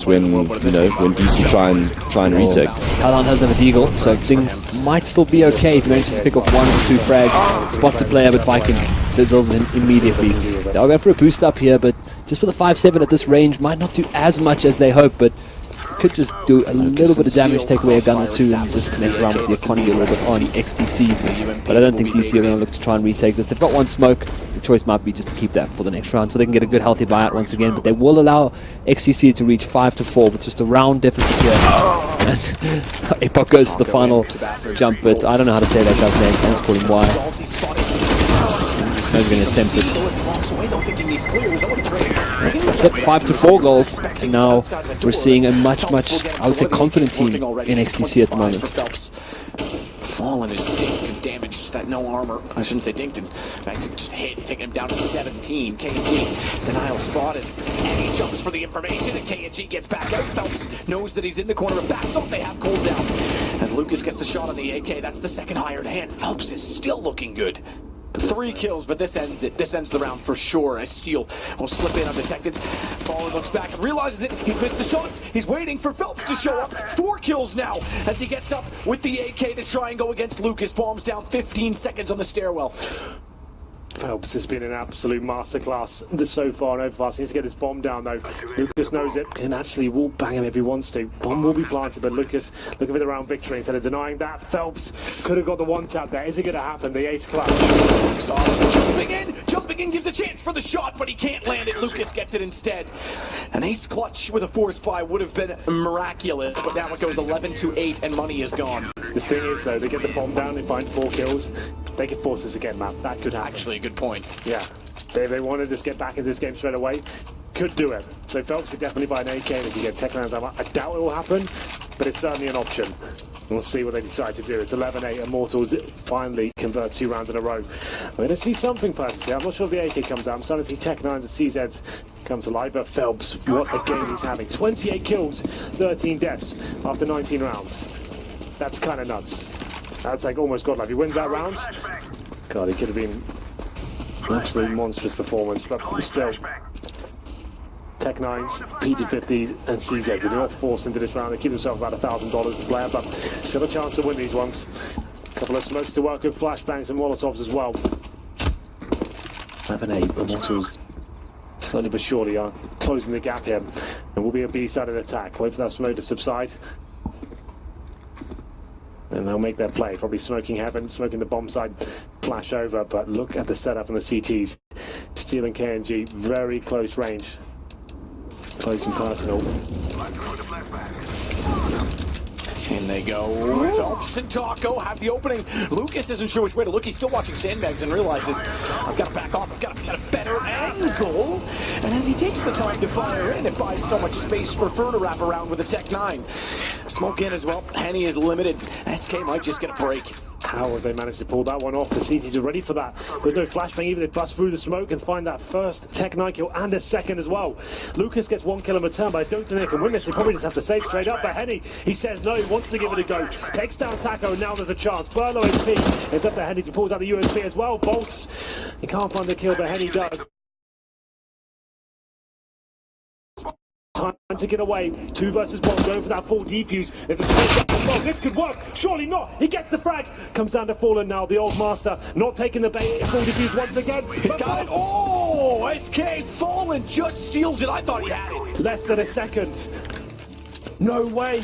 when when DC try and retake. Alan doesn't have a deagle, so things might still be okay if he manages to pick off 1 or 2 frags. Spots a player, but Viking fizzles him immediately. They are going for a boost up here, but just with a 5-7 at this range, might not do as much as they hope, but could just do a little bit of damage, take away a gun or 2, and just mess around with the economy a little bit on XTC. But I don't think DC are going to look to try and retake this. They've got 1 smoke. The choice might be just to keep that for the next round, so they can get a good healthy buyout once again. But they will allow XTC to reach 5-4 with just a round deficit here. And Epoch goes for the final jump, but I don't know how to say that guy's name. Can't call him Y. He's going to attempt it. That's it, 5-4 goals. And now we're seeing a much, I would say, confident team in XTC at the moment. Fallen is dinked and damaged. That no armor. I shouldn't say dinked. In fact, it just hit, taking him down to 17. KG denial spot as Eddie jumps for the information, and KG gets back out. Phelps knows that he's in the corner and backs off. They have cooled down as Lucas gets the shot on the AK. That's the second hired hand. Phelps is still looking good. 3 kills, but this ends it. This ends the round for sure. As Steele will slip in undetected. Baller looks back and realizes it. He's missed the shots. He's waiting for Phelps to show up. 4 kills now as he gets up with the AK to try and go against Lucas. Palms down 15 seconds on the stairwell. Phelps has been an absolute masterclass so far and overfast. He needs to get his bomb down though. Lucas knows it and actually will bang him if he wants to. Bomb will be planted, but Lucas looking for the round victory instead of denying that. Phelps could have got the 1 tap there. Is it going to happen? The ace clash. Jumping in gives a chance for the shot, but he can't land it. Lucas gets it instead. An ace clutch with a 4-spy would have been miraculous, but now it goes 11-8 and money is gone. The thing is though, they get the bomb down, they find 4 kills. They can force this again, man. That could happen. Actually a good point. Yeah, they want to just get back into this game straight away. Could do it. So Phelps could definitely buy an AK if he gets Tech-9's ammo. I doubt it will happen, but it's certainly an option. We'll see what they decide to do. It's 11-8. Immortals finally convert 2 rounds in a row. We're going to see something personally. I'm not sure if the AK comes out. I'm starting to see Tech-9s and CZs come to life, but Phelps, what a game he's having. 28 kills, 13 deaths after 19 rounds. That's kind of nuts. That's like almost godlike. He wins that round. God, it could have been an absolute monstrous performance, but still. Tech-9s, PT50s, and CZs. They're not forced into this round. They keep themselves about $1,000 per player, but still a chance to win these ones. A couple of smokes to work with, flashbangs and molotovs as well. 11-8, Immortals slowly but surely are closing the gap here. And will be a B-sided attack. Wait for that smoke to subside. And they'll make their play, probably smoking heaven, smoking the bomb side, flash over, but look at the setup on the CTs. Steele and KNG, very close range. Close and personal. In they go. Phelps and Taco have the opening. Lucas isn't sure which way to look. He's still watching sandbags and realizes, I've got to back off. I've got to get a better angle. And as he takes the time to fire in, it buys so much space for Fur to wrap around with a Tech-9. Smoke in as well. Henny is limited. SK might just get a break. How have they managed to pull that one off? The CTs are ready for that. There's no flashbang either. They bust through the smoke and find that first Tech-9 kill and a second as well. Lucas gets 1 kill in return, but I don't think they can win this. They probably just have to save straight up. But Henny, he says no, he wants to give it a go. Takes down Taco, and now there's a chance. Burlow is P. It's up to Henny to pulls out the USP as well. Bolts. He can't find the kill, but Henny does. Time to get away. 2 versus 1, going for that full defuse. There's a smoke as well. This could work. Surely not. He gets the frag. Comes down to Fallen now. The old master not taking the bait. Full defuse once again. He's got it. Oh, SK Fallen just steals it. I thought he had it. Less than a second. No way.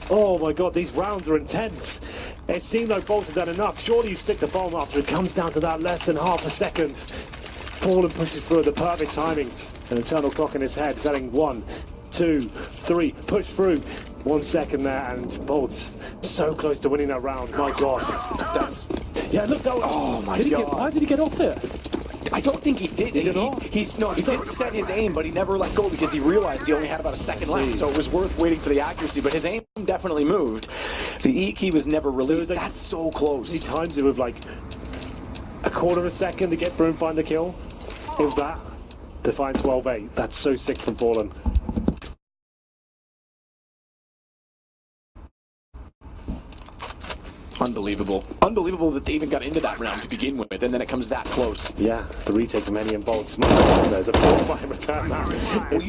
Oh my god, these rounds are intense. It seemed like Bolts had done enough. Surely you stick the bomb after it comes down to that less than half a second. Fallen pushes through the perfect timing. An internal clock in his head, setting 1, 2, 3, push through. 1 second there, and Bolts so close to winning that round. My God, that's yeah. Look, that was, oh my God! Why did he get off it? I don't think he did. He did set his aim, but he never let go because he realized he only had about a second left. So it was worth waiting for the accuracy. But his aim definitely moved. The E key was never released. So that's so close. He times it with like a quarter of a second to get through and find the kill. It was that. To find 12-8. That's so sick from Fallen. Unbelievable. Unbelievable that they even got into that round to begin with, and then it comes that close. Yeah, the retake from Henny and Bolts. There's a 4-5 return now. Well, You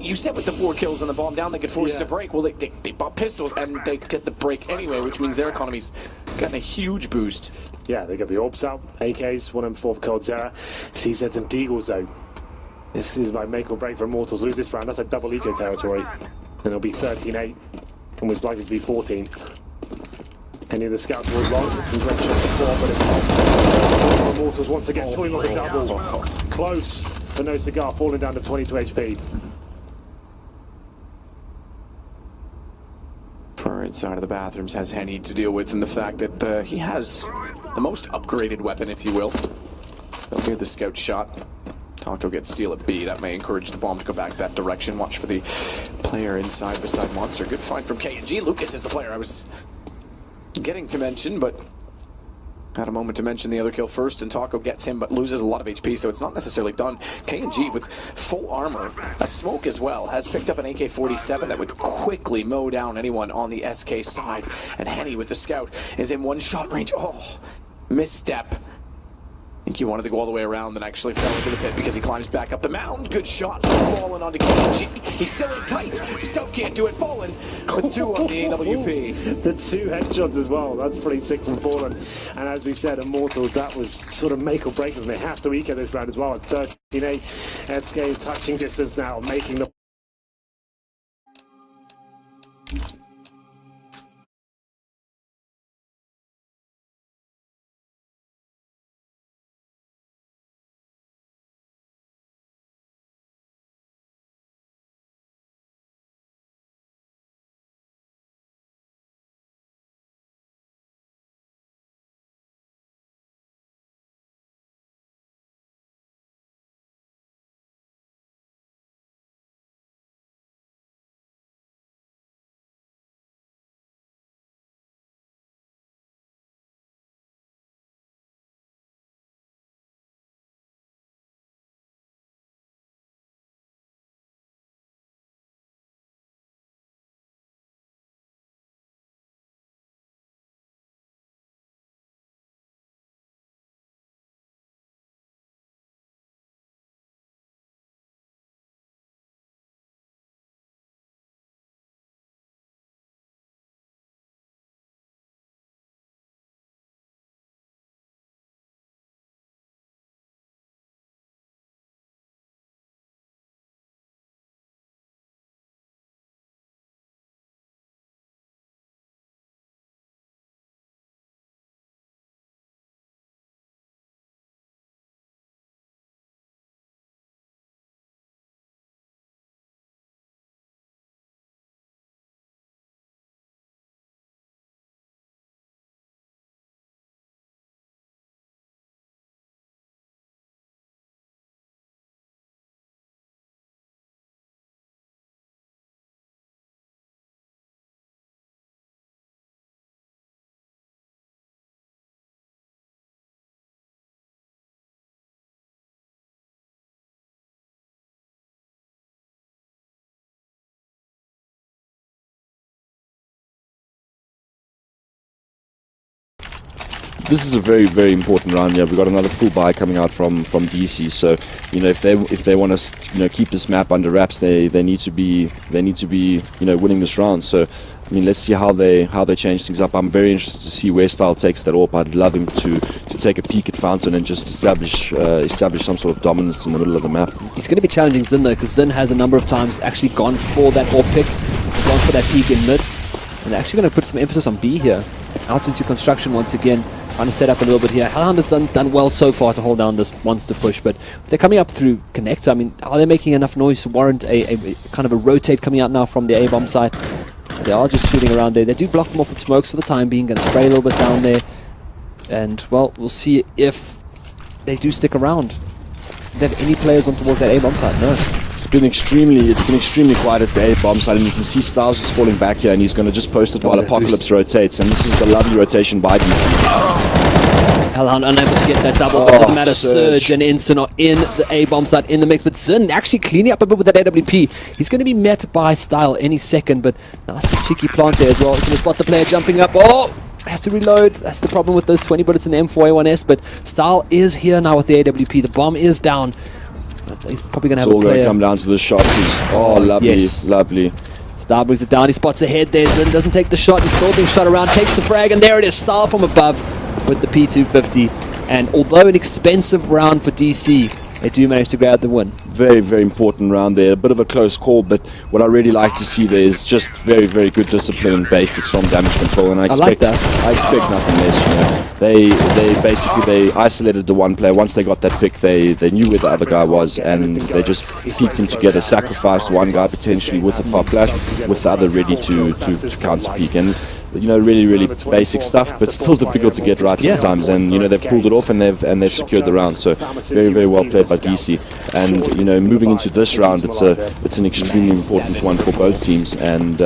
you said with the 4 kills and the bomb down, they could force it to break. Well, they bought pistols, and they get the break anyway, which means their economy's gotten a huge boost. Yeah, they got the orbs out, AKs, 1 and 4 for Cold Zera, CZs and Deagles though. This is like make or break for Immortals. Lose this round, that's a double eco territory. And it'll be 13-8, and was likely to be 14. Any of the scouts were wrong, hit some great shots before, but it's Immortals once again pulling off a double. Close for No Cigar, falling down to 22 HP. Far inside of the bathrooms has Henny to deal with, and the fact that he has the most upgraded weapon, if you will. They'll hear the scout shot. Taco gets steal at B. That may encourage the bomb to go back that direction. Watch for the player inside beside Monster. Good find from KNG. Lucas is the player I was getting to mention, but had a moment to mention the other kill first, and Taco gets him but loses a lot of HP, so it's not necessarily done. KNG with full armor, a smoke as well, has picked up an AK-47 that would quickly mow down anyone on the SK side, and Henny with the scout is in 1-shot range. Oh, misstep. I think he wanted to go all the way around and actually fell into the pit because he climbs back up the mound. Good shot from Fallen onto KNG. He's still in tight. Scout can't do it. Fallen with 2 on the AWP. The 2 headshots as well. That's pretty sick from Fallen. And as we said, Immortals, that was sort of make or break them. They have to eco this round as well. At 13-8, SK touching distance now, making the This is a very, very important round here. We've got another full buy coming out from DC. So, you know, if they want to, you know, keep this map under wraps, they need to be you know, winning this round. So, I mean, let's see how they change things up. I'm very interested to see where Style takes that AWP. I'd love him to take a peek at Fountain and just establish some sort of dominance in the middle of the map. He's going to be challenging Zin though, because Zin has a number of times actually gone for that AWP pick, gone for that peek in mid, and they're actually going to put some emphasis on B here. Out into construction once again, trying to set up a little bit here. Hellhound has done well so far to hold down this monster push, but if they're coming up through connector, I mean, are they making enough noise to warrant a kind of a rotate coming out now from the A-bomb side? They are just shooting around there. They do block them off with smokes for the time being, going to spray a little bit down there, and well, we'll see if they do stick around. Do they have any players on towards that A-bomb side? No. It's been extremely quiet at the A-bomb side, and you can see Styles just falling back here, and he's going to just post it while Apocalypse rotates, and this is the lovely rotation by DC. Hellhound unable to get that double, but it doesn't matter. Surge and Instant are in the A-bomb side in the mix, but Zin actually cleaning up a bit with that AWP. He's going to be met by Style any second, but nice cheeky plant there as well. He's going to spot the player jumping up. Oh! has to reload. That's the problem with those 20 bullets in the M4A1S, but Style is here now with the AWP. The bomb is down. But he's probably going to have It's all a going player. to come down to the shot. Oh, lovely, yes. lovely. Style brings it down. He spots ahead there. Zin doesn't take the shot. He's still being shot around. Takes the frag, and there it is. Style from above with the P250. And although an expensive round for DC, they do manage to grab the win. Very, very important round there. A bit of a close call, but what I really like to see there is just very, very good discipline and basics from damage control. And I like expect, that. I expect nothing less. You know, they basically isolated the one player. Once they got that pick, they knew where the other guy was, and they just pieced him together. Sacrificed one guy potentially with a pop flash, with the other ready to counter peek. And you know, really, really basic stuff, but still difficult to get right sometimes. And you know, they've pulled it off, and they've secured the round. So very, very well played by DC. And you know, moving into this round, it's an extremely important one for both teams. And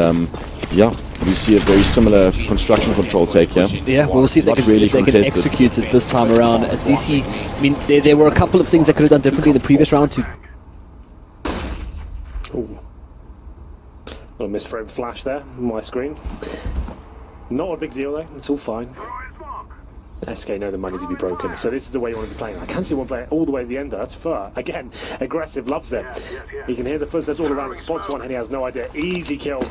yeah, we see a very similar construction control take here. Yeah, we'll see if they can execute it this time around. As DC, I mean, there were a couple of things they could have done differently in the previous round too. Ooh. Little misframe flash there on my screen. Not a big deal though, it's all fine. SK know the money to be broken, so this is the way you want to be playing. I can see one player all the way to the end, that's fair. Again, aggressive, loves them. You can hear the footsteps all around, the spots one, and he has no idea. Easy kill.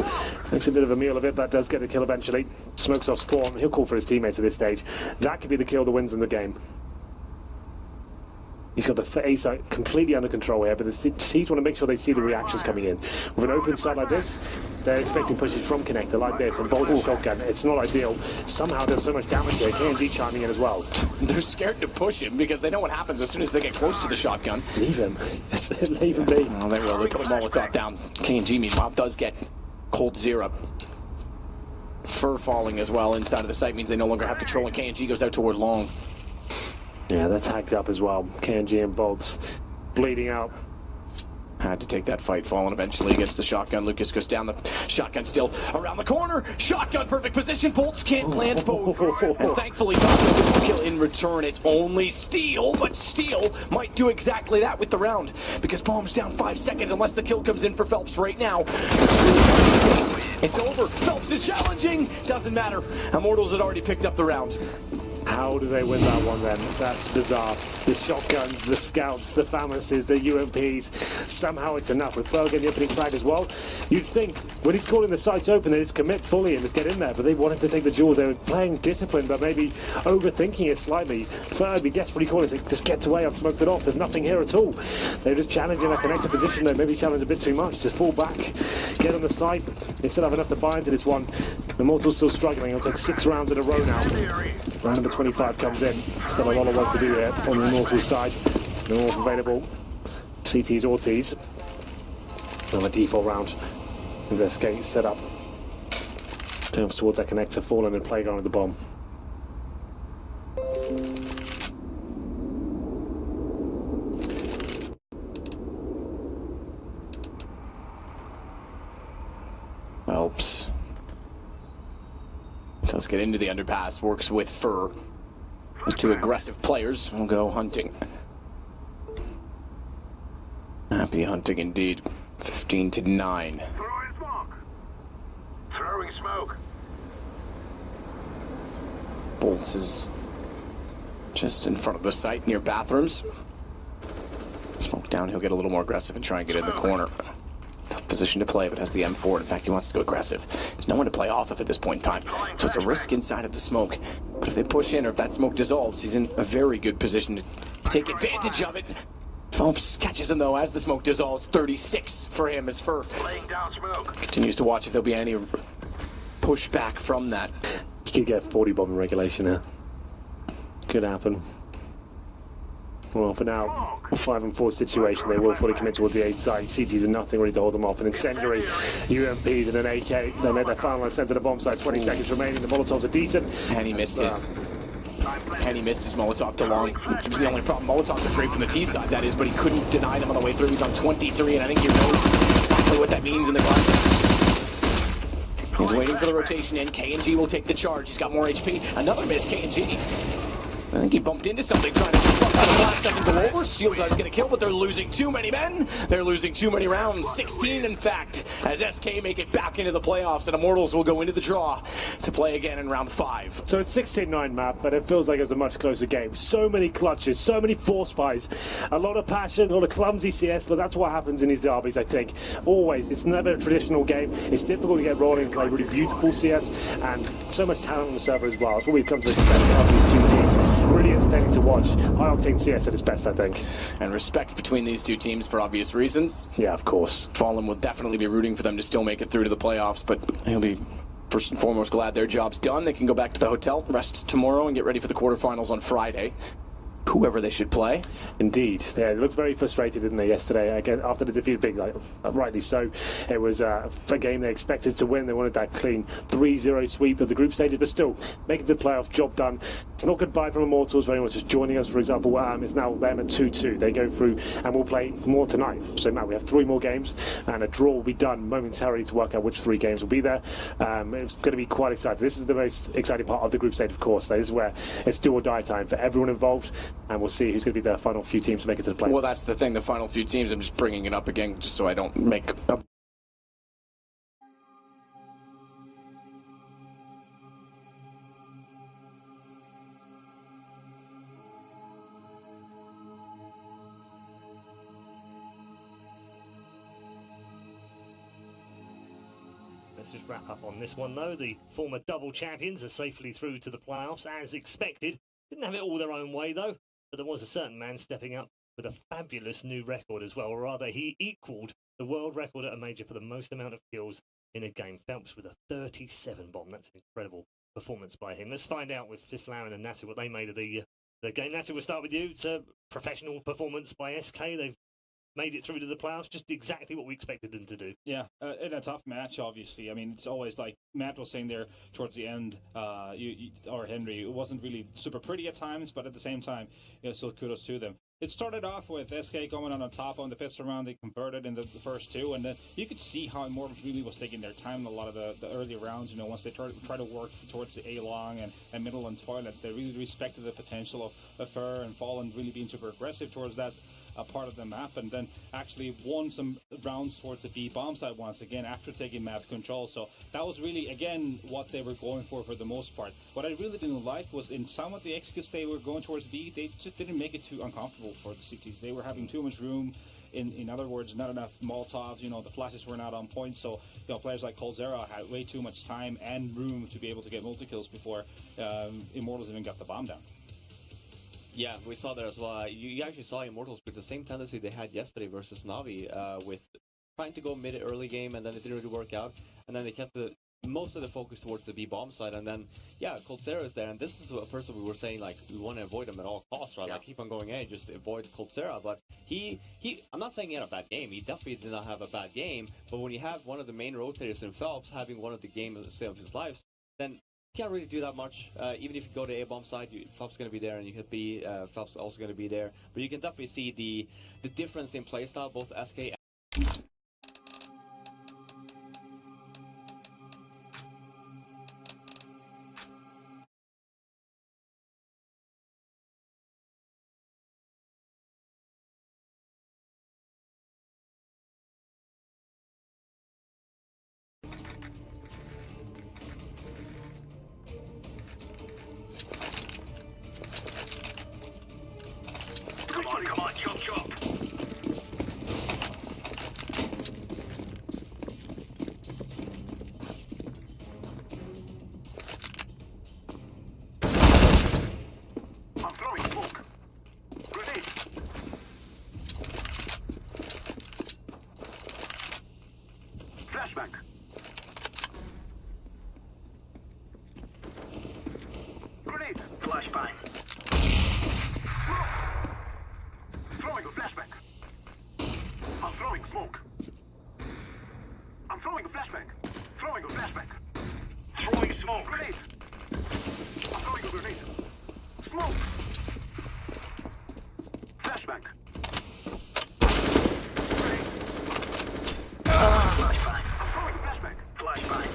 Makes a bit of a meal of it, but does get a kill eventually. Smokes off spawn, he'll call for his teammates at this stage. That could be the kill that wins in the game. He's got the face completely under control here, but the Siege want to make sure they see the reactions coming in. With an open side like this, they're expecting pushes from connector like this, and bolts and shotgun. It's not ideal. Somehow there's so much damage here. KNG chiming in as well. They're scared to push him because they know what happens as soon as they get close to the shotgun. Leave him. Leave him be. Oh, they will. They put a Molotov down. KNG, meanwhile, does get cold zero. Fur falling as well inside of the site means they no longer have control, and KNG goes out toward long. Yeah, they're tagged up as well. KNG and bolts bleeding out. Had to take that fight, falling eventually against the shotgun. Lucas goes down the shotgun, still around the corner. Shotgun, perfect position. Bolts can't land both. And thankfully, Shotgun gets the kill in return. It's only Steel, but Steel might do exactly that with the round because Bomb's down 5 seconds unless the kill comes in for Phelps right now. It's over. Phelps is challenging. Doesn't matter. Immortals had already picked up the round. How do they win that one then? That's bizarre. The shotguns, the scouts, the FAMASes, the UMPs. Somehow it's enough. With Ferg getting the opening flag as well, you'd think when he's calling the sights open, they just commit fully and just get in there. But they wanted to take the jewels. They were playing discipline, but maybe overthinking it slightly. Ferg be desperately calling, saying, just get away, I've smoked it off. There's nothing here at all. They're just challenging a connected position though. Maybe challenge a bit too much. Just fall back, get on the side. They still have enough to buy into this one. Immortal's still struggling. It'll take 6 rounds in a row now. Round number 25 comes in. Still a lot of work to do here on the Immortals side. No more available. CTs or Ts. Another default round as their skate set up. Turns towards that connector, falling and playground with the bomb. Phelps does get into the underpass, works with Fur. The 2 aggressive players will go hunting. Happy hunting indeed. 15-9. Throwing smoke. Throwing smoke. Bolts is just in front of the site near bathrooms. Smoke down, he'll get a little more aggressive and try and get in the corner. Tough position to play, but has the M4. In fact, he wants to go aggressive. There's no one to play off of at this point in time. So it's a risk inside of the smoke. But if they push in or if that smoke dissolves, he's in a very good position to take advantage of it. Phelps catches him though as the smoke dissolves. 36 for him as Fur Laying down smoke. continues to watch if there'll be any pushback from that. You could get 40 bomb in regulation here. Could happen. Well, for now, a 5 and 4 situation. They will fully commit towards the 8 side. CTs with nothing really to hold them off. An incendiary, UMPs and an AK. They made their final ascent to the bomb site. 20 seconds remaining. The Molotovs are decent. And he missed his. And he missed his Molotov to long. It was the only problem. Molotovs are great from the T side, that is, but he couldn't deny them on the way through. He's on 23, and I think he knows exactly what that means in the context. He's waiting for the rotation in. KNG will take the charge. He's got more HP. Another miss, KNG. I think he bumped into something trying to jump up. The blast doesn't go over. Steel does get a kill, but they're losing too many men. They're losing too many rounds. 16, in fact, as SK make it back into the playoffs, and Immortals will go into the draw to play again in round 5. So it's 16-9 map, but it feels like it's a much closer game. So many clutches, so many force buys, a lot of passion, a lot of clumsy CS, but that's what happens in these derbies, I think. Always. It's never a traditional game. It's difficult to get rolling and play really beautiful CS, and so much talent on the server as well. That's what we've come to expect of these two teams. Really entertaining to watch. High octane CS at its best, I think. And respect between these two teams for obvious reasons. Yeah, of course. Fallen will definitely be rooting for them to still make it through to the playoffs, but he'll be first and foremost glad their job's done. They can go back to the hotel, rest tomorrow, and get ready for the quarterfinals on Friday. Whoever they should play. Indeed. Yeah, they looked very frustrated, didn't they, yesterday? Again, after the defeat of Big, rightly so. It was a game they expected to win. They wanted that clean 3-0 sweep of the group stages, but still, making the playoff, job done. It's not goodbye from Immortals for anyone just joining us, for example. It's now them at 2-2. They go through, and we'll play more tonight. So, Matt, we have 3 more games, and a draw will be done momentarily to work out which 3 games will be there. It's going to be quite exciting. This is the most exciting part of the group stage, of course. This is where it's do or die time for everyone involved. And we'll see who's going to be the final few teams to make it to the playoffs. Well, that's the thing, the final few teams. I'm just bringing it up again just so I don't make a... Let's just wrap up on this one, though. The former double champions are safely through to the playoffs, as expected. Didn't have it all their own way, though, but there was a certain man stepping up with a fabulous new record as well, or rather, he equalled the world record at a major for the most amount of kills in a game. Phelps with a 37 bomb. That's an incredible performance by him. Let's find out with Fiflaren and Natu what they made of the game. Natu, we'll start with you. It's a professional performance by SK. They've made it through to the playoffs, just exactly what we expected them to do. Yeah, in a tough match, obviously. I mean, it's always like Matt was saying there towards the end, or Henry, it wasn't really super pretty at times, but at the same time, so kudos to them. It started off with SK going on top on the pistol round. They converted in the first 2, and then you could see how Immortals really was taking their time in a lot of the early rounds. Once they try to work towards the A-long and middle and toilets, they really respected the potential of Fer and Fallen really being super aggressive towards that part of the map, and then actually won some rounds towards the B bomb side once again after taking map control. So that was really, again, what they were going for the most part. What I really didn't like was in some of the executes they were going towards B, they just didn't make it too uncomfortable for the CTs. They were having too much room. In other words, not enough Molotovs. The flashes were not on point, so players like Coldzera had way too much time and room to be able to get multi-kills before Immortals even got the bomb down. Yeah, we saw that as well. You actually saw Immortals with the same tendency they had yesterday versus Navi, with trying to go mid-early game, and then it didn't really work out. And then they kept most of the focus towards the B-bomb side, and then, yeah, Coldzera is there, and this is a person we were saying, like, we want to avoid him at all costs, right? Yeah. Like, keep on going in, just avoid Coldzera. But I'm not saying he had a bad game. He definitely did not have a bad game, but when you have one of the main rotators in Phelps having one of the game of his life, then can't really do that much. Even if you go to A-bomb side, Phelps is going to be there, and you hit B, Phelps is also going to be there. But you can definitely see the difference in playstyle, both SK and... Come on, chop, chop. I'm throwing smoke. Grenade. Flashback. Grenade. Flashbang. Throwing a flashbang. I'm throwing smoke. I'm throwing a flashbang. Throwing a flashbang. Throwing smoke. Grenade. I'm throwing a grenade. Smoke. Flashbang. Grenade. Flashbang. I'm throwing a flashbang. Flashbang.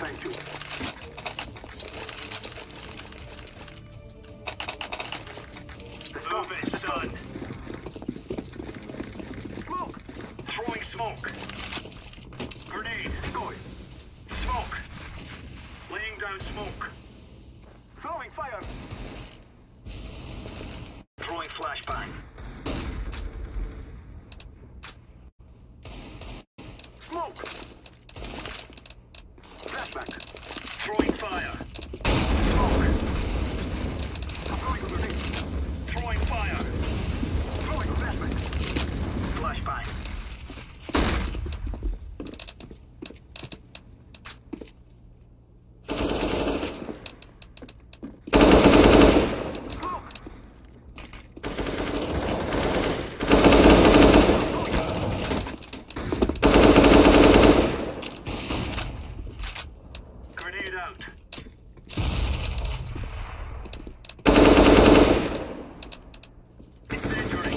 Thank you. Move it, son. Smoke. Throwing smoke. Grenade. Going. Smoke. Laying down smoke. Throwing fire. Throwing flashbang. Smoke. Flashback. Throwing fire. Smoke. I'm throwing a grenade. Throwing fire. Throwing a flashback. Flashbang. Grenade out. Incendiary.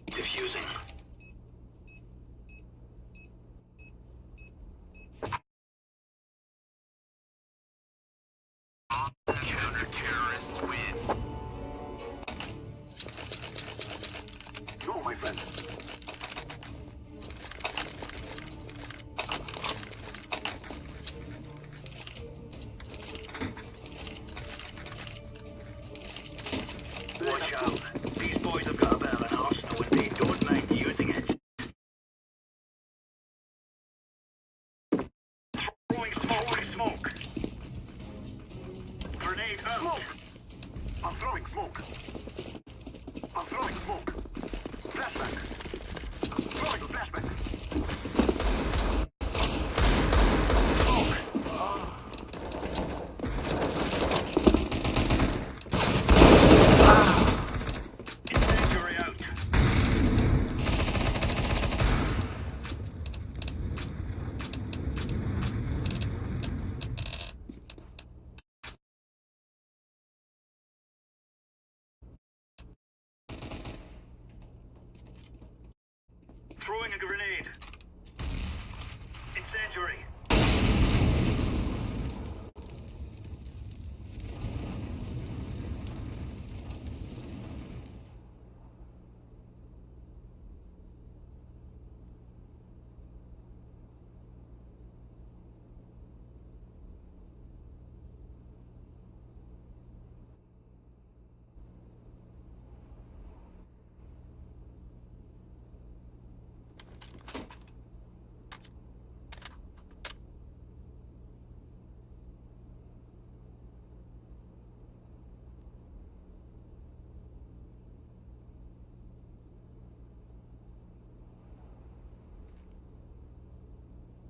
Diffusing. Counter-terrorists win. No, my friend. Watch out. These boys have got a bit of an arsenal and they don't mind using it. Throwing smoke. Grenade out. Smoke. I'm throwing smoke. I'm throwing smoke. Flashback. Throwing a flashback. Smoke. Incendiary out. Throwing a grenade. Incendiary.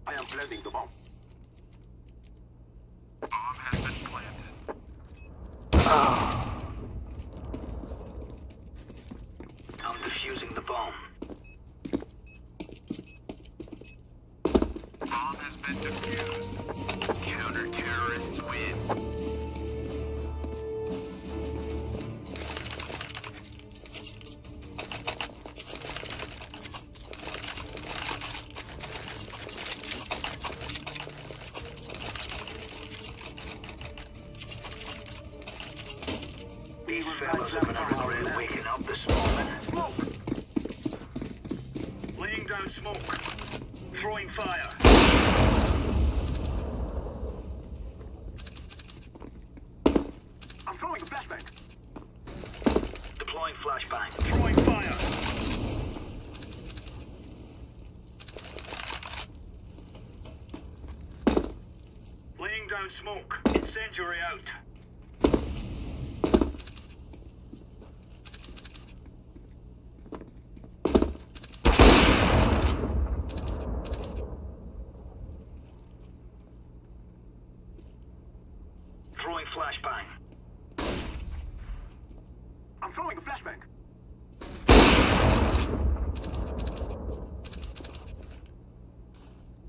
I am planting the bomb. Bomb has been planted. I'm defusing the bomb. Bomb has been defused. Counter-terrorists win. These fellas are gonna regret waking up this morning. Smoke! Laying down smoke. Throwing fire. I'm throwing a flashbang. Deploying flashbang. Throwing fire. Laying down smoke. Incendiary out. Throwing flashbang. I'm throwing a flashbang.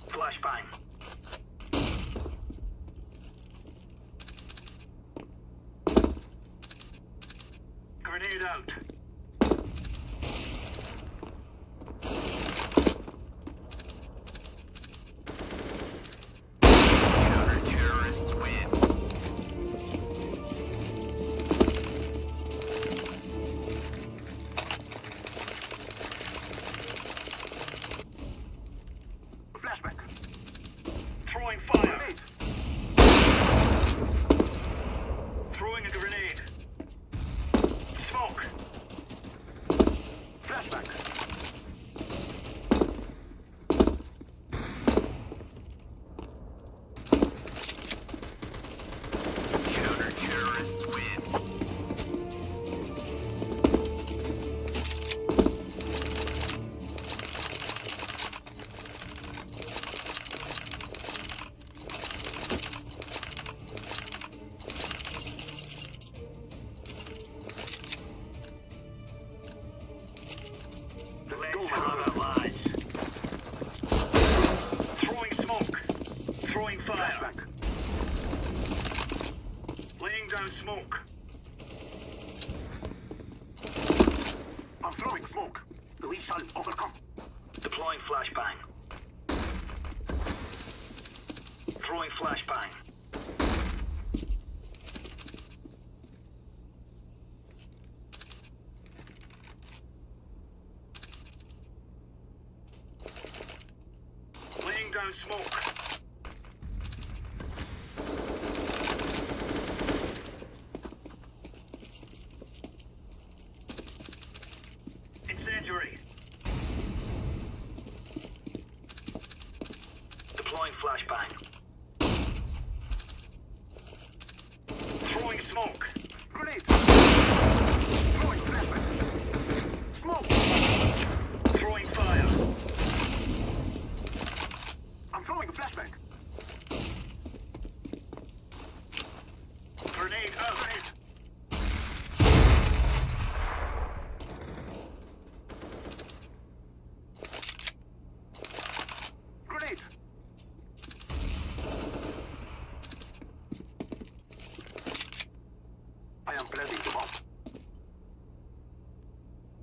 Flashbang. Grenade out. Counter-terrorists win. Flashback. Throwing fire. Grenade. Throwing a grenade. Smoke. Flashback. Counter-terrorists win. Let's go, allies. Throwing smoke. Throwing fire. Flashback. Laying down smoke. I'm throwing smoke. We shall overcome. Deploying flashbang. Throwing flashbang. Laying down smoke. Incendiary. Deploying flashbang. Throwing smoke. Grenade. Throwing flashbang. Smoke. Throwing fire. I'm throwing a flashbang. Grenade out. Grenade. I am planting the bomb.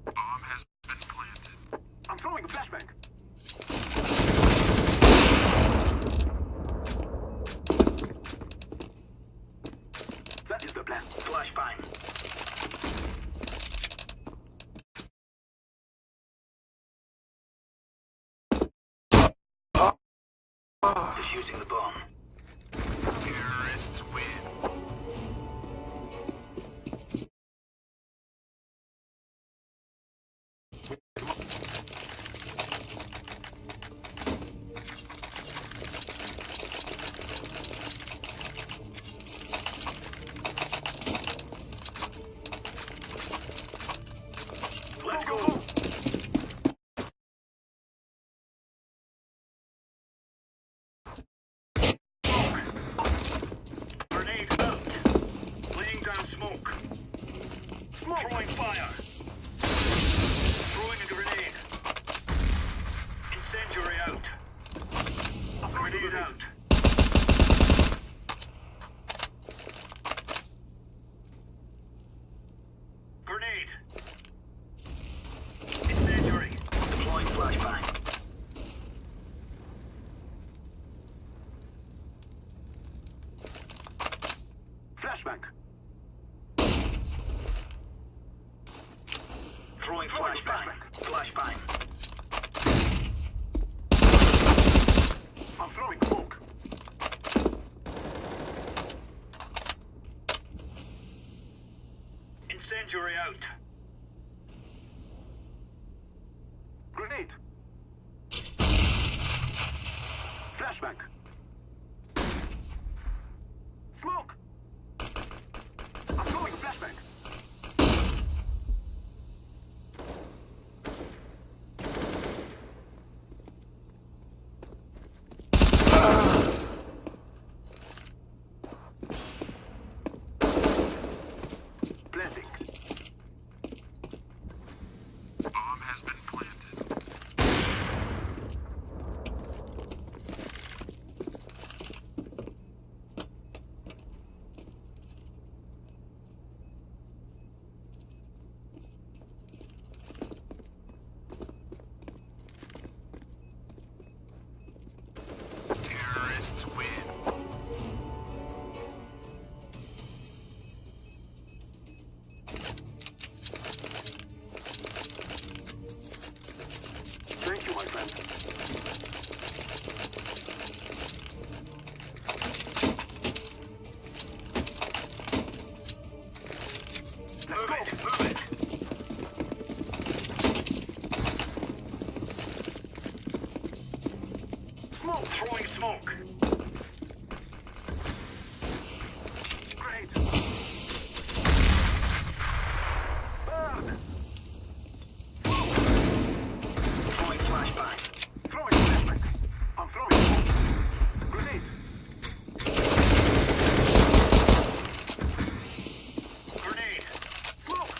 Bomb has been planted. I'm throwing a flashbang. That is the plan. Flashbang. Defusing the bomb. Terrorists win. Let's go. Grenade out. Laying down smoke. Throwing fire. Throwing a grenade. Incendiary out. Grenade out. Grenade. Incendiary. Deploying flashbang. Flashbang. Throwing flashbang. Flashbang. I'm throwing smoke. Incendiary out. Grenade. Flashbang. Smoke. I'm throwing a flashbang. Smoke! Throwing smoke! Great! Burn! Throwing flashbang! Throwing flashbang! I'm throwing smoke! Grenade! Grenade! Smoke!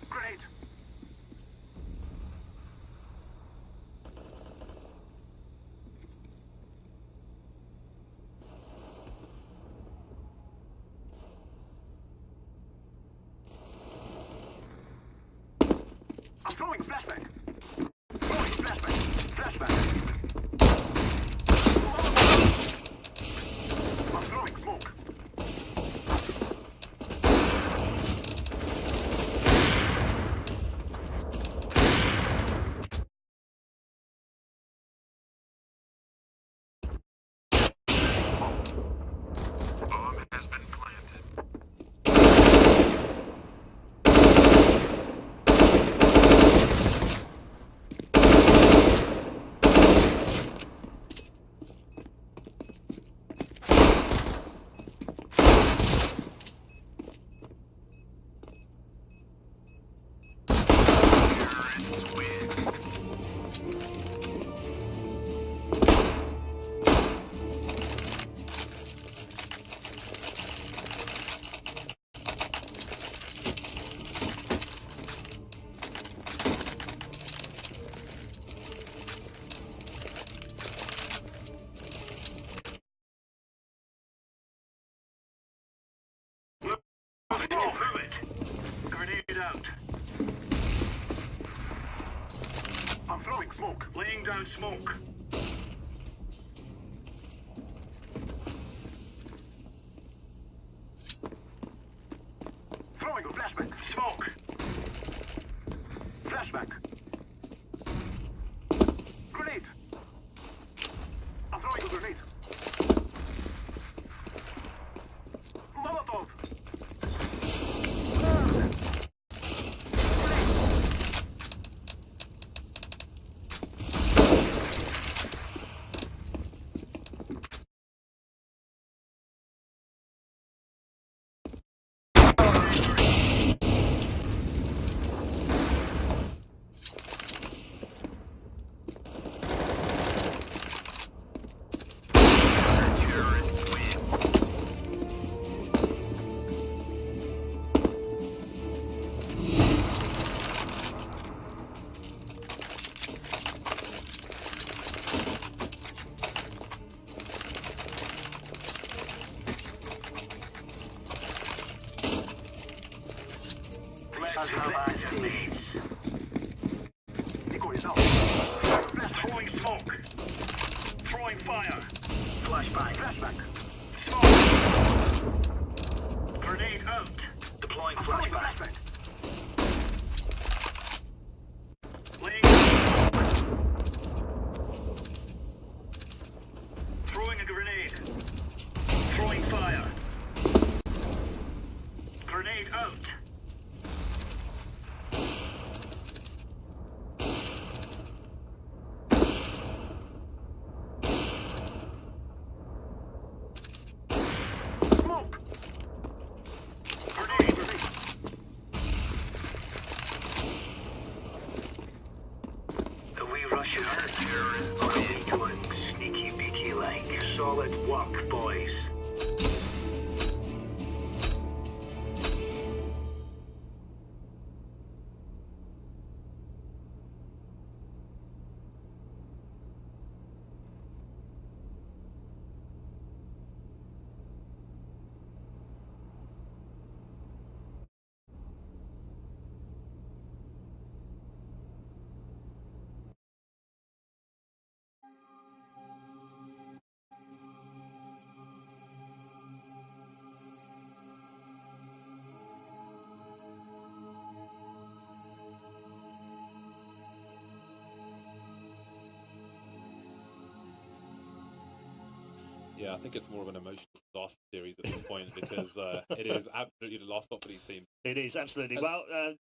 Grenade! I'm throwing flashbang! Throwing flashbang! Flashbang! I'm throwing smoke! Bomb has been planted. Terrorists win. Let's go through it. Grenade out. I'm throwing smoke. Laying down smoke. Throwing a flashbang. Smoke. Flashbang. Grenade. I'm throwing a grenade. Molotov. Terrorists win. Let's have eyes mates. Nico is out. Throwing smoke. Throwing fire. Flashbang. Flashbang. Smoke. Grenade out. Deploying flashbang. Laying throwing a grenade. Throwing fire. Grenade out. Smoke. Grenade. We Russian terrorists doing sneaky beaky like solid work, boys. Yeah, I think it's more of an emotional last series at this point because it is absolutely the last stop for these teams. It is, absolutely. Well,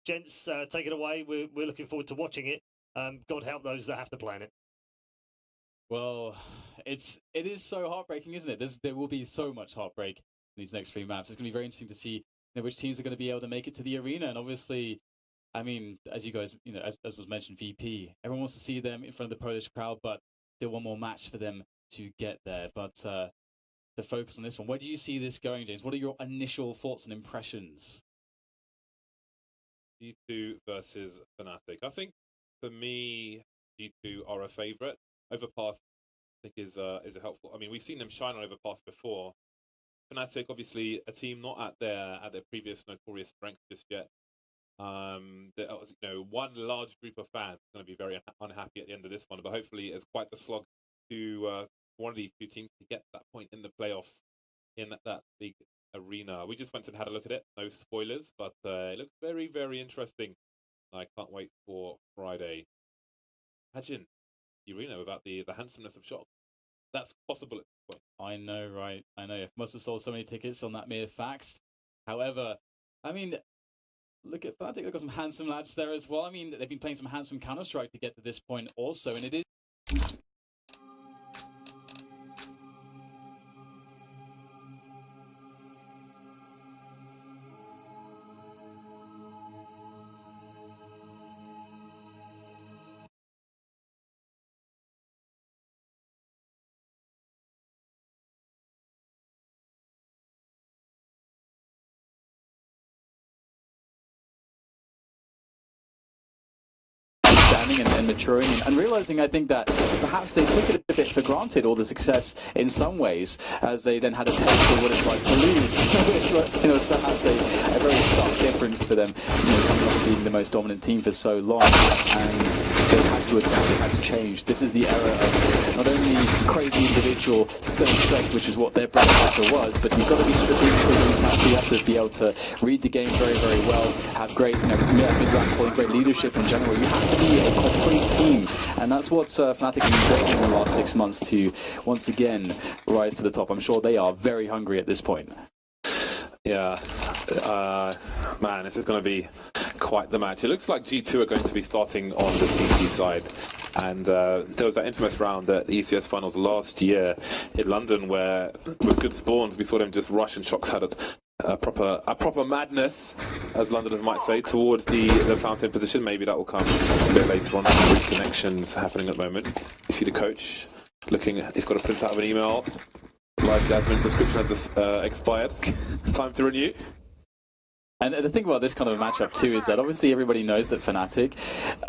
gents, take it away. We're looking forward to watching it. God help those that have to plan it. Well, it is so heartbreaking, isn't it? There will be so much heartbreak in these next 3 maps. It's going to be very interesting to see which teams are going to be able to make it to the arena. And obviously, I mean, as you guys, as was mentioned, VP, everyone wants to see them in front of the Polish crowd, but still one more match for them to get there. But the focus on this one, where do you see this going, James? What are your initial thoughts and impressions? G2 versus Fnatic. I think for me, G2 are a favourite. Overpass, I think, is a helpful. I mean, we've seen them shine on Overpass before. Fnatic, obviously, a team not at their previous notorious strength just yet. One large group of fans going to be very unhappy at the end of this one, but hopefully it's quite the slog to one of these two teams to get to that point in the playoffs in that big arena. We just went and had a look at it. No spoilers, but it looks very, very interesting. I can't wait for Friday. Imagine the arena without the handsomeness of Shock. That's possible at this point. I know, right? I know. Must have sold so many tickets on that mere fact. However, I mean, look at Fnatic. They've got some handsome lads there as well. I mean, they've been playing some handsome Counter-Strike to get to this point also, and it is. And maturing and realizing, I think, that perhaps they took it a bit for granted, all the success in some ways, as they then had a taste of what it's like to lose. It's perhaps a very stark difference for them, coming off being the most dominant team for so long, and they had to adapt, they had to change. This is the era of not only crazy individual strength, which is what their bread and butter was, but you've got to be strategic. You have to be able to read the game very, very well, have great, mid-rank calling, great leadership in general. You have to be a complete team, and that's what Fnatic have been doing in the last 6 months to once again rise to the top. I'm sure they are very hungry at this point. Yeah, man, this is going to be quite the match. It looks like G2 are going to be starting on the CT side, and there was that infamous round at the ECS finals last year in London where, with good spawns, we saw them just rush, and Shox had a proper madness, as Londoners might say, towards the fountain position. Maybe that will come a bit later on. Reconnections happening at the moment. You see the coach looking, he's got a print out of an email. Live Jasmine subscription has expired. It's time to renew. And the thing about this kind of a matchup too is that obviously everybody knows that Fnatic,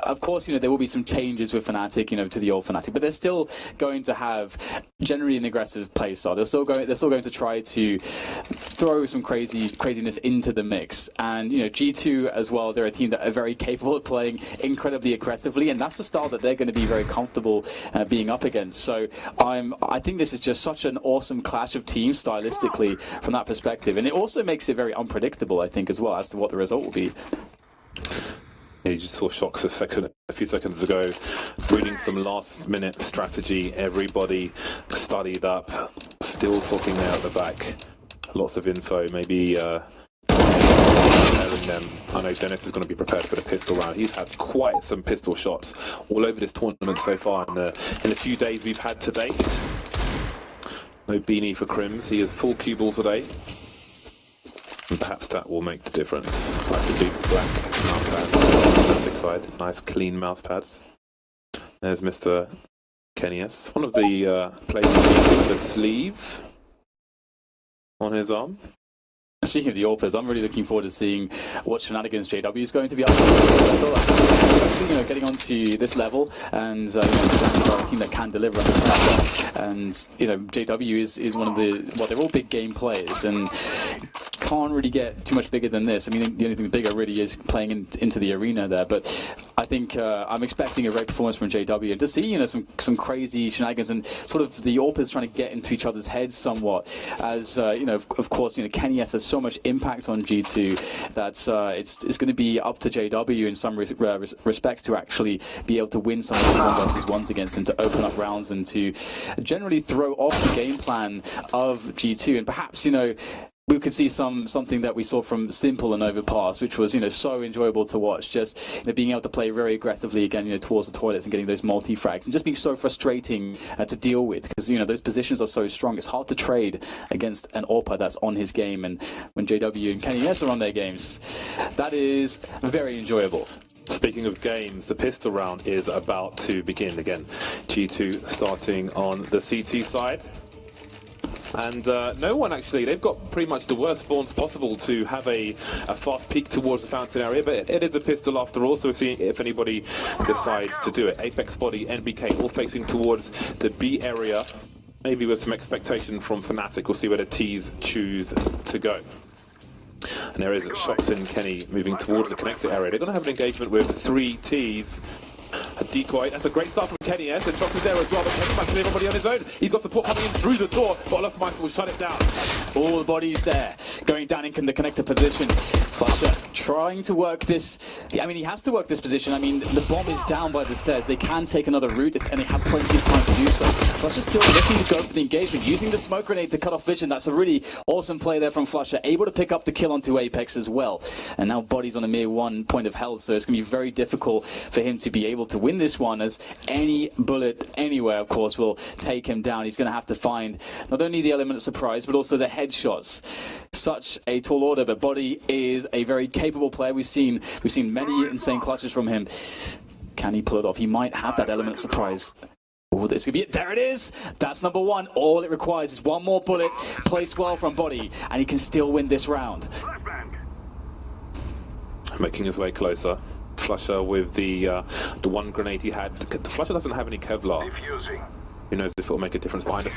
of course, there will be some changes with Fnatic, to the old Fnatic, but they're still going to have generally an aggressive play style. They're still going to try to throw some craziness into the mix. And G2 as well, they're a team that are very capable of playing incredibly aggressively, and that's the style that they're going to be very comfortable being up against. So I think this is just such an awesome clash of teams stylistically from that perspective, and it also makes it very unpredictable, I think, as well as to what the result will be. Yeah, you just saw Shox a few seconds ago, reading some last-minute strategy. Everybody studied up, still talking there at the back. Lots of info, maybe preparing them. I know Dennis is going to be prepared for the pistol round. He's had quite some pistol shots all over this tournament so far in the few days we've had to date. No beanie for Crims. He is full cue ball today. And perhaps that will make the difference. Like the big black mouse pads on the Fnatic side. Nice clean mouse pads. There's Mr. Kenius. One of the players with the sleeve on his arm. Speaking of the AWPers, I'm really looking forward to seeing what Shenanigans JW is going to be up to. I feel like, especially, getting onto this level and a team that can deliver under pressure. And JW is one of they're all big game players, and can't really get too much bigger than this. I mean, the only thing bigger really is playing into the arena there. But I think I'm expecting a great performance from JW, and to see some crazy shenanigans and sort of the AWPers trying to get into each other's heads somewhat. As of course, Kenny S has so much impact on G2 that it's going to be up to JW in some respects to actually be able to win some of the 1v1s against him, to open up rounds and to generally throw off the game plan of G2, and perhaps we could see something that we saw from Simple and Overpass, which was so enjoyable to watch. Just being able to play very aggressively again, towards the toilets and getting those multi-frags, and just being so frustrating to deal with, because those positions are so strong. It's hard to trade against an AWPer that's on his game, and when JW and Kenny S are on their games, that is very enjoyable. Speaking of games, the pistol round is about to begin again. G2 starting on the CT side. And no one actually, they've got pretty much the worst spawns possible to have a fast peek towards the fountain area, but it is a pistol after all, so if anybody decides to do it. Apex Body, NBK, all facing towards the B area, maybe with some expectation from Fnatic. We'll see where the T's choose to go. And there is shots in Kenny moving towards the connector area. They're going to have an engagement with 3 T's. A decoy. That's a great start from Kenny S. And Shox is there as well, but Kenny must leave everybody on his own. He's got support coming in through the door, but Olofmeister will shut it down. All the bodies there, going down in the connector position. Flusher trying to work this. I mean, he has to work this position. I mean, the bomb is down by the stairs. They can take another route, and they have plenty of time to do so. Flusher still looking to go for the engagement, using the smoke grenade to cut off vision. That's a really awesome play there from Flusher, able to pick up the kill onto Apex as well. And now Body's on a mere 1 point of health, so it's going to be very difficult for him to be able to win this one, as any bullet anywhere, of course, will take him down. He's going to have to find not only the element of surprise, but also the headshots. Such a tall order, but Body is a very capable player. We've seen many insane clutches from him. Can he pull it off? He might have that element of surprise. Oh, this could be it. There it is. That's number 1. All it requires is one more bullet placed well from Body, and he can still win this round. Making his way closer. Flusher with the one grenade he had. The Flusher doesn't have any Kevlar. Who knows if it'll make a difference behind us.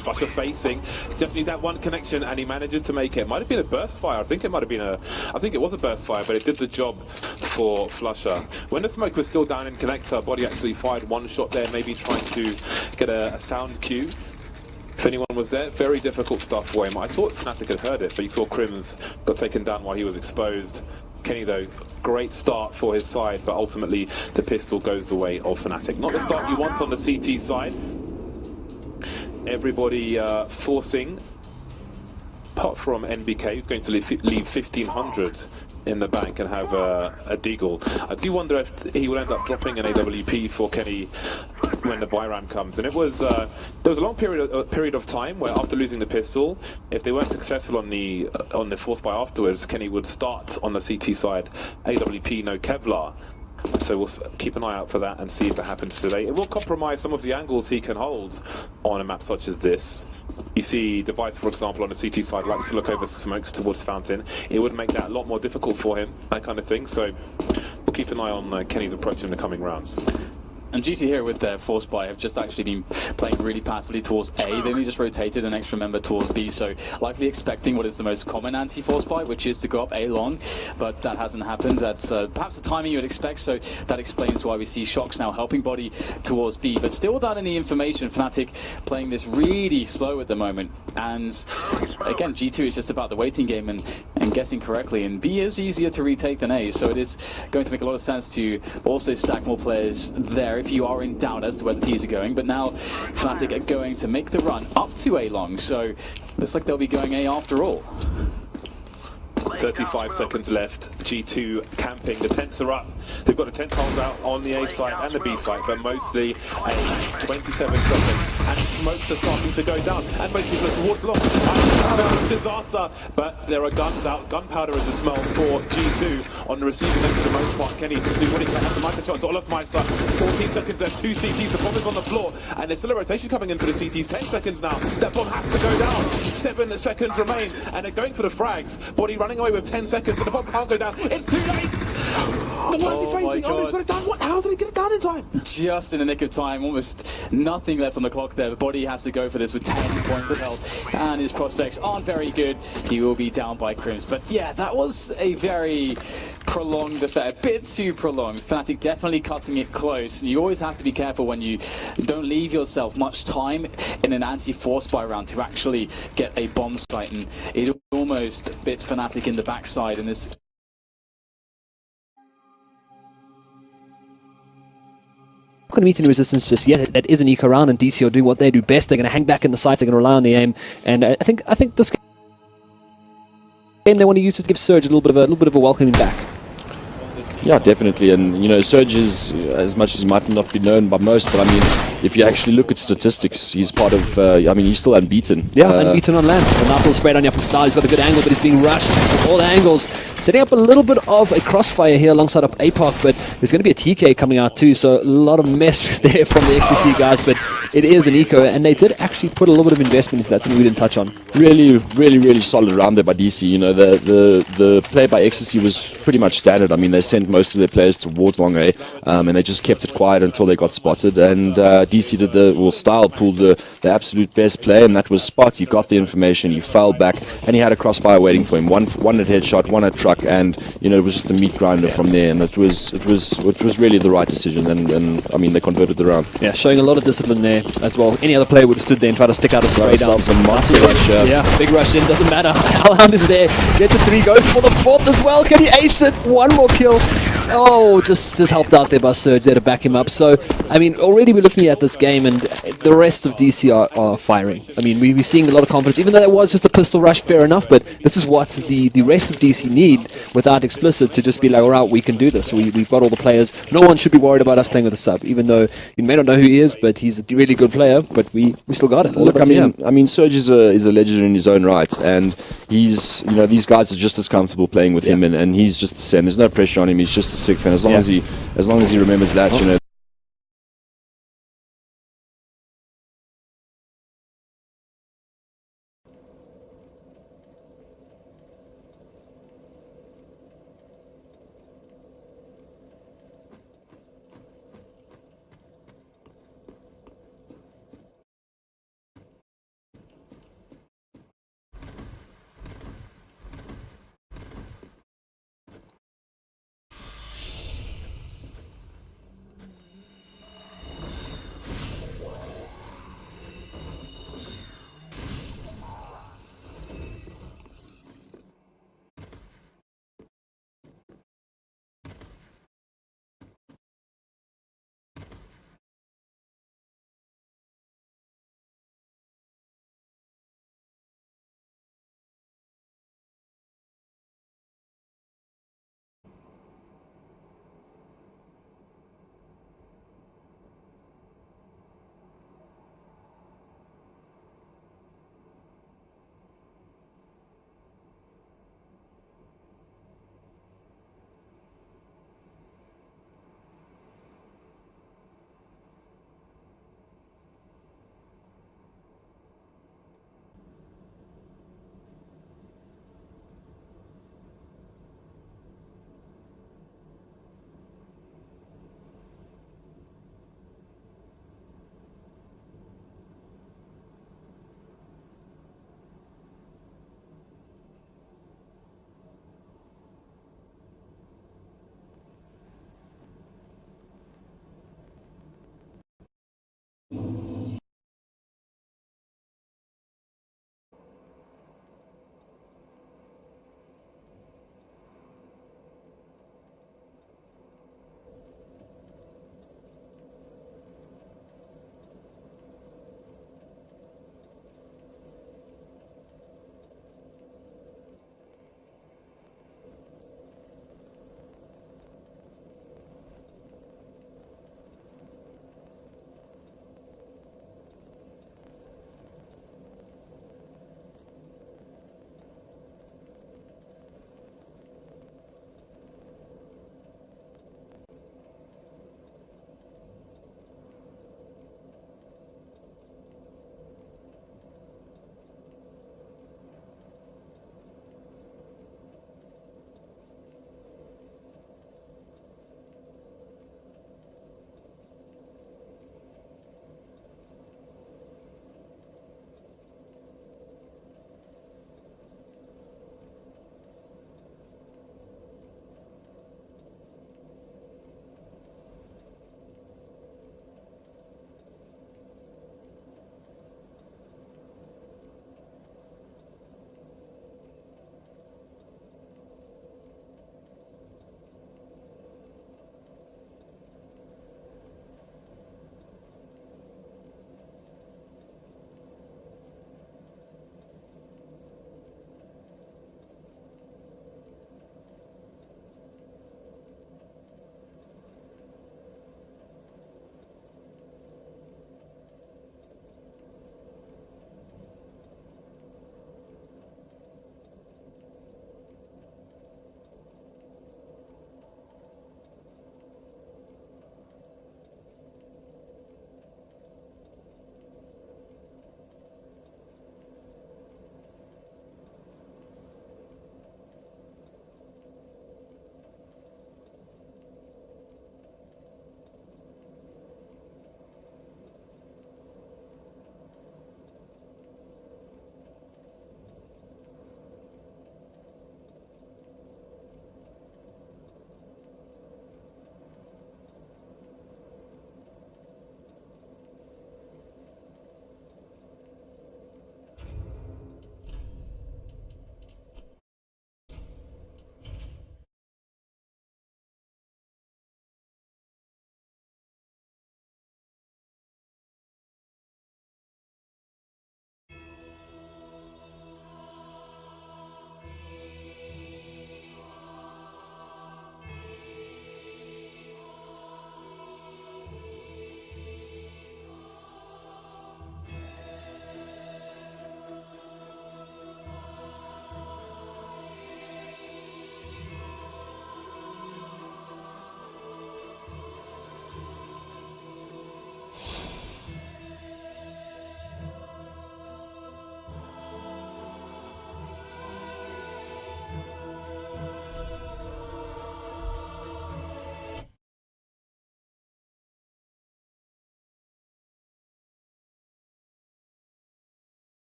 Flusher facing. Just needs that one connection, and he manages to make it. Might have been a burst fire. I think it might have been I think it was a burst fire, but it did the job for Flusher. When the smoke was still down in connector, Body actually fired one shot there, maybe trying to get a sound cue. If anyone was there, very difficult stuff for him. I thought Fnatic had heard it, but you saw Crims got taken down while he was exposed. Kenny, though, great start for his side, but ultimately the pistol goes the way of Fnatic. Not the start you want on the CT side. Everybody forcing, apart from NBK, who's going to leave 1,500 in the bank and have a deagle. I do wonder if he will end up dropping an AWP for Kenny when the buy round comes. And it was there was a long period of time where, after losing the pistol, if they weren't successful on the force buy afterwards, Kenny would start on the CT side AWP, no Kevlar. So we'll keep an eye out for that and see if it happens today. It will compromise some of the angles he can hold on a map such as this. You see Device, for example, on the CT side likes to look over smokes towards Fountain. It would make that a lot more difficult for him, that kind of thing. So we'll keep an eye on Kenny's approach in the coming rounds. And GT here with their force buy have just actually been playing really passively towards A. They only just rotated an extra member towards B, so likely expecting what is the most common anti-force buy, which is to go up A long, but that hasn't happened. That's perhaps the timing you would expect, so that explains why we see Shox now helping Body towards B, but still without any information. Fnatic playing this really slow at the moment, and again, G2 is just about the waiting game and guessing correctly, and B is easier to retake than A, so it is going to make a lot of sense to also stack more players there if you are in doubt as to where the T's are going. But now Fnatic are going to make the run up to A long, so looks like they'll be going A after all. 35 seconds left. G2 camping. The tents are up. They've got the tent poles out on the A side and the B side, but mostly a 27 seconds. And smokes are starting to go down. And most people are towards long. Disaster. But there are guns out. Gunpowder is the smell for G2 on the receiving end for the most part. Kenny doing what he can. That's a micro shot to Olofmeister. 14 seconds left. 2 CTs. The bomb is on the floor. And there's still a rotation coming in for the CTs. 10 seconds now. That bomb has to go down. 7 seconds remain. And they're going for the frags. Body running away with 10 seconds, and the bomb can't go down. It's too late! Why is he facing? Oh, he got it down. How did he get it down in time? Just in the nick of time, almost nothing left on the clock there. The body has to go for this with 10 points of health, and his prospects aren't very good. He will be down by Crims. But yeah, that was a very prolonged affair, a bit too prolonged. Fnatic definitely cutting it close, and you always have to be careful when you don't leave yourself much time in an anti-force buy round to actually get a bomb site, and it almost bits Fnatic in the backside, and this. Not going to meet any resistance just yet. That is an eco round, and DC will do what they do best. They're going to hang back in the sights. They're going to rely on the aim, and I think this game they want to use to give Surge a little bit of a welcoming back. Yeah, definitely. And, you know, Surge is, as much as he might not be known by most, but I mean, if you actually look at statistics, he's part of, I mean, he's still unbeaten. Yeah, unbeaten on land. A nice little spread on here from Star. He's got a good angle, but he's being rushed from all the angles. Setting up a little bit of a crossfire here alongside of APOC, but there's going to be a TK coming out too, so a lot of mess there from the XCC guys, but it is an eco, and they did actually put a little bit of investment into that, something we didn't touch on. Really solid round there by DC. You know, the play by XCC was pretty much standard. I mean, they sent most of their players towards long A, and they just kept it quiet until they got spotted, and DC did Style pulled the absolute best play, and that was Spot. He got the information, he fell back, and he had a crossfire waiting for him. One at headshot, one at truck, and you know, it was just a meat grinder from there, and it was really the right decision, and I mean, they converted the round. Yeah, showing a lot of discipline there as well. Any other player would have stood there and tried to stick out a spray down. A massive rush. Yeah, big rush in, doesn't matter. Hellhound is there, gets a 3, goes for the 4th as well. Can he ace it? One more kill. Oh, just helped out there by Surge there to back him up. So, I mean, already we're looking at this game, and the rest of DC are firing. I mean, we're seeing a lot of confidence, even though it was just a pistol rush, fair enough, but this is what the rest of DC need without Explicit to just be like, all right, we can do this. We've got all the players. No one should be worried about us playing with a sub, even though you may not know who he is, but he's a really good player, but we still got it. Look, I mean, Surge is a legend in his own right, and he's, you know, these guys are just as comfortable playing with him, and he's just the same. There's no pressure on him. He's just a sick fan. As long as he remembers that, you know.